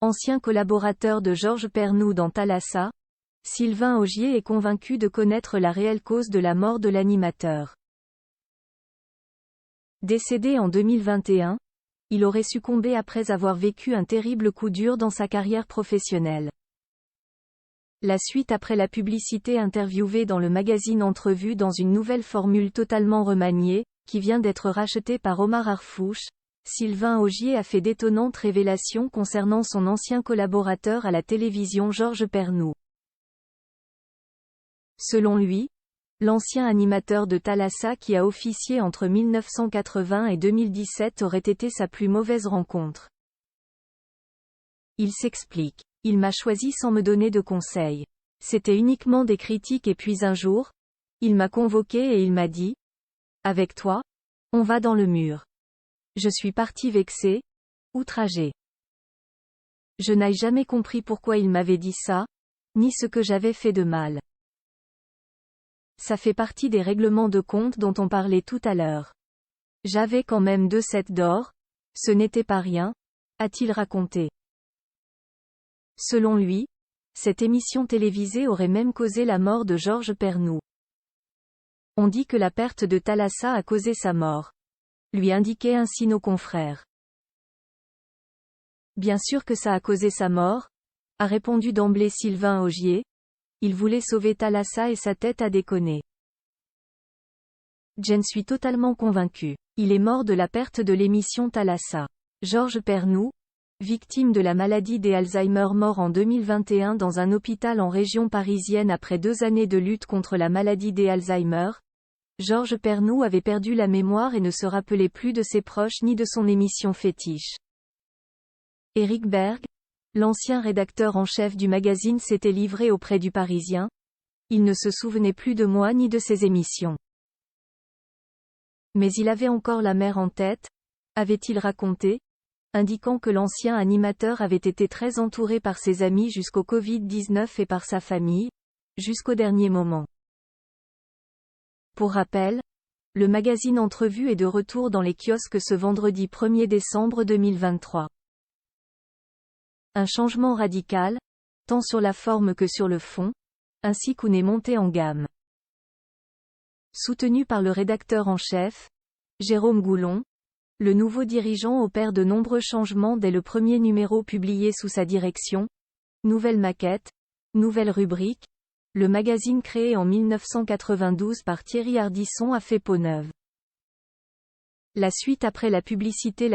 ancien collaborateur de Georges Pernou dans Thalassa, Sylvain Augier est convaincu de connaître la réelle cause de la mort de l'animateur. Décédé en 2021, il aurait succombé après avoir vécu un terrible coup dur dans sa carrière professionnelle. La suite après la publicité interviewée dans le magazine Entrevue dans une nouvelle formule totalement remaniée, qui vient d'être rachetée par Omar Harfouch, Sylvain Augier a fait d'étonnantes révélations concernant son ancien collaborateur à la télévision Georges Pernou. Selon lui, l'ancien animateur de Thalassa qui a officié entre 1980 et 2017 aurait été sa plus mauvaise rencontre. Il s'explique. Il m'a choisi sans me donner de conseils. C'était uniquement des critiques et puis un jour, il m'a convoqué et il m'a dit « Avec toi, on va dans le mur ». Je suis parti vexé, outragé. Je n'ai jamais compris pourquoi il m'avait dit ça, ni ce que j'avais fait de mal. Ça fait partie des règlements de compte dont on parlait tout à l'heure. J'avais quand même 2 sets d'or, ce n'était pas rien, a-t-il raconté. Selon lui, cette émission télévisée aurait même causé la mort de Georges Pernou. On dit que la perte de Thalassa a causé sa mort. Lui indiquaient ainsi nos confrères. Bien sûr que ça a causé sa mort, a répondu d'emblée Sylvain Augier. Il voulait sauver Thalassa et sa tête a déconné. J'en suis totalement convaincu. Il est mort de la perte de l'émission Thalassa. Georges Pernou, victime de la maladie des Alzheimer, mort en 2021 dans un hôpital en région parisienne après 2 années de lutte contre la maladie des Alzheimer. Georges Pernou avait perdu la mémoire et ne se rappelait plus de ses proches ni de son émission fétiche. Éric Berg, l'ancien rédacteur en chef du magazine, s'était livré auprès du Parisien. Il ne se souvenait plus de moi ni de ses émissions. Mais il avait encore la mer en tête, avait-il raconté, indiquant que l'ancien animateur avait été très entouré par ses amis jusqu'au Covid-19 et par sa famille, jusqu'au dernier moment. Pour rappel, le magazine Entrevue est de retour dans les kiosques ce vendredi 1er décembre 2023. Un changement radical, tant sur la forme que sur le fond, ainsi qu'une est montée en gamme. Soutenu par le rédacteur en chef, Jérôme Goulon, le nouveau dirigeant opère de nombreux changements dès le premier numéro publié sous sa direction. Nouvelle maquette, nouvelle rubrique. Le magazine créé en 1992 par Thierry Ardisson a fait peau neuve. La suite après la publicité.